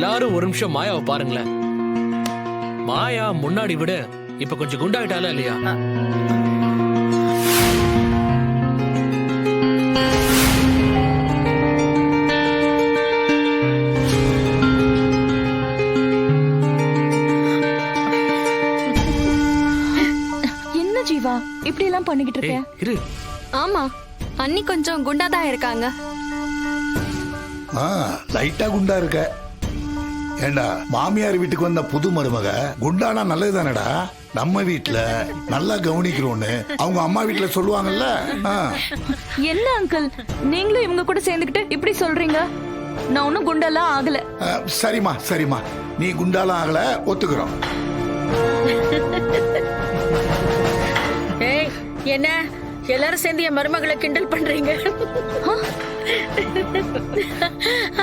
எல்லாரும் ஒரு நிமிஷம் மாயாவை பாருங்களேன். மாயா முன்னாடி விட இப்ப கொஞ்சம் குண்டாயிட்டால இல்லையா? என்ன ஜீவா இப்படி எல்லாம் பண்ணிக்கிட்டு இருக்க? இரு. ஆமா, அண்ணி கொஞ்சம் குண்டாதான் இருக்காங்க. லைட்டா குண்டா இருக்க. ஏண்டா, மாமியார் வீட்டுக்கு வந்த புது மருமக குண்டானா நல்லதுதானடா. நம்ம வீட்டுல நல்லா கவனிக்கிறோன்னு அவங்க அம்மா வீட்டுல சொல்லுவாங்கல்ல. என்ன அங்கிள், நீங்களும் இவங்க கூட சேர்ந்துக்கிட்டு இப்படி சொல்றீங்க? நான் ஒன்னும் குண்டெல்லாம் ஆகல. சரிம்மா சரிம்மா, நீ குண்டாலாம் ஆகல, ஒத்துக்கிறோம். ஏய், என்ன எல்லாரும் சேர்ந்து என் மருமகளை கிண்டல் பண்றீங்க?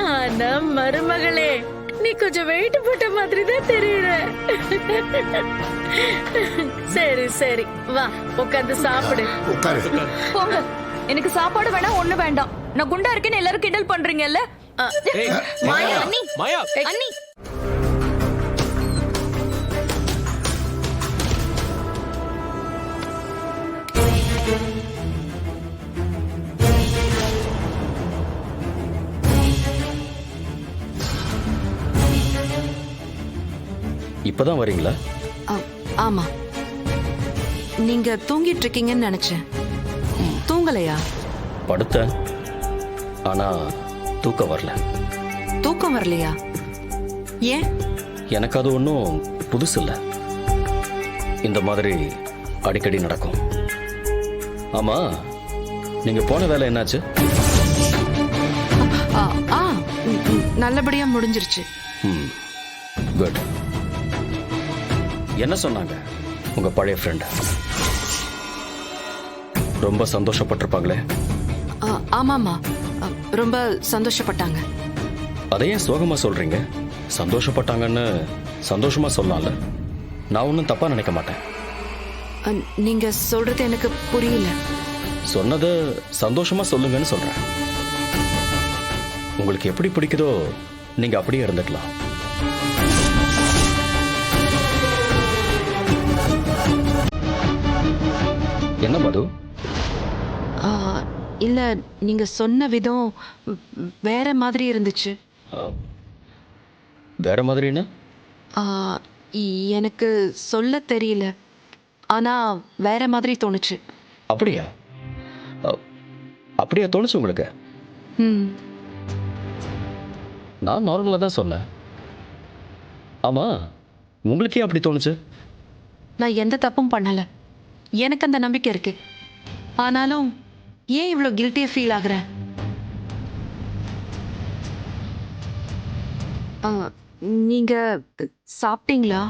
ஆனா மருமகளே, நீ கொஞ்சம் வெயிட் போட்ட மாதிரி தான் தெரியற. சரி சரி, வா உட்காந்து சாப்பிடு. உட்காரு. போங்க, எனக்கு சாப்பாடு வேணாம், ஒண்ணு வேண்டாம். நான் குண்டா இருக்கேன்னு எல்லாரும் கிண்டல் பண்றீங்கல்ல? ஏய், மாயா, அண்ணி, மாயா. அண்ணி. இப்பதான் வரீங்களா? ஆமா, நீங்க தூங்கிட்டு இருக்கீங்கன்னு நினைச்சேன். தூங்கலையா? படுத்தேன், ஆனா தூக்கம் வரல. தூக்கம் வரலையா? ஏன்? எனக்கு அது ஒன்றும் புதுசு இல்லை. இந்த மாதிரி அடிக்கடி நடக்கும். ஆமா, நீங்க போன வேலை என்னாச்சு? ஆ, ஆ, நல்லபடியா முடிஞ்சிருச்சு. குட். என்ன சொன்னாங்க உங்க பழைய ஃப்ரெண்ட்? ரொம்ப சந்தோஷப்பட்டிருப்பாங்களே. ஆமாமா, ரொம்ப சந்தோஷப்பட்டாங்க. அதையே சோகமா சொல்றீங்க? சந்தோஷப்பட்டாங்கன்னு சந்தோஷமா சொல்லலாம்ல. நான் ஒன்றும் தப்பா நினைக்க மாட்டேன். நீங்க சொல்றது எனக்கு புரியல. சொன்னதை சந்தோஷமா சொல்லுங்கன்னு சொல்றேன். உங்களுக்கு எப்படி பிடிக்குதோ நீங்க அப்படியே இருந்துக்கலாம். என்ன மது? இல்ல, நீங்க சொன்ன விதம் வேற மாதிரி இருந்துச்சு. வேற மாதிரின்னு? எனக்கு சொல்ல தெரியல, ஆனா வேற மாதிரி தோணுச்சு. அப்படியா? அப்படியா தோணுச்சு உங்களுக்கு? நான் நார்மலாக தான் சொன்னேன். ஆமா, உங்களுக்கே அப்படி தோணுச்சு? நான் எந்த தப்பும் பண்ணல, எனக்கு அந்த நம்பிக்கை இருக்கு. ஆனாலும் ஏன் இவ்வளோ கில்ட்டியா ஃபீல் ஆகுறேன்? நீங்க சாப்பிட்டீங்களா?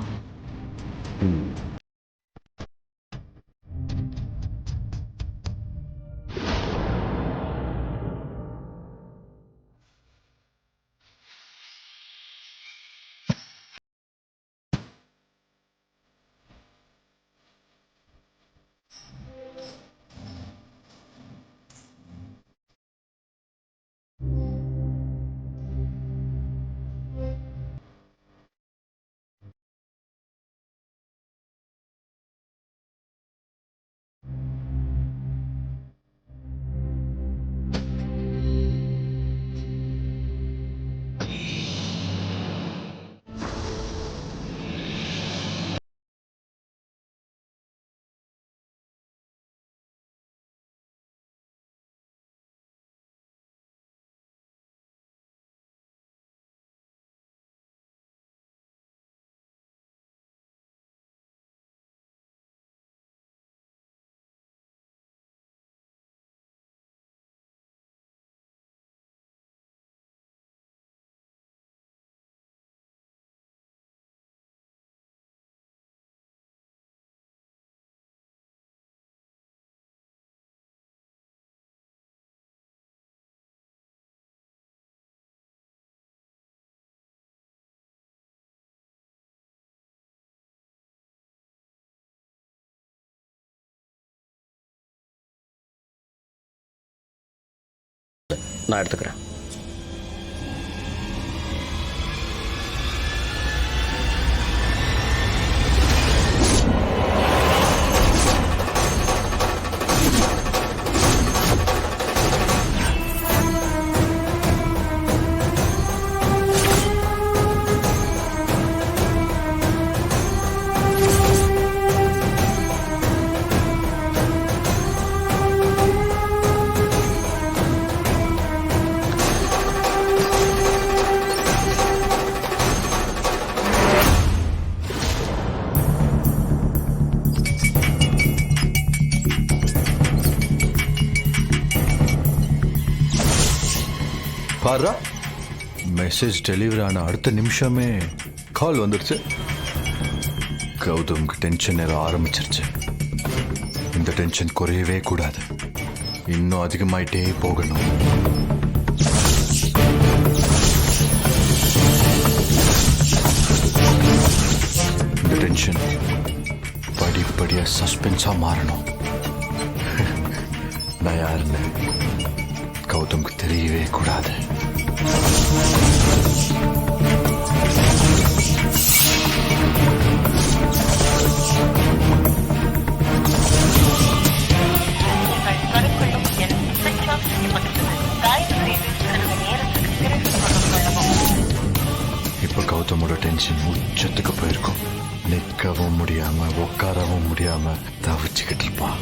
நான் எடுத்துக்கிறேன். பாரா மெசேஜ் டெலிவரி ஆன அடுத்த நிமிஷமே கால் வந்துருச்சு. கௌதம்க்கு டென்ஷன் ஏற ஆரம்பிச்சிருச்சு. இந்த டென்ஷன் குறையவே கூடாது, இன்னும் அதிகமாயிட்டே போகணும். இந்த டென்ஷன் படிப்படியா சஸ்பென்ஸா மாறணும். நான் யாருன்னு கௌதம்க்கு தெரியவே கூடாது. இப்ப கௌதமோட டென்ஷன் உச்சத்துக்கு போயிருக்கும். நிற்கவும் முடியாம உட்காரவும் முடியாம தவிச்சுக்கிட்டு இருப்பான்.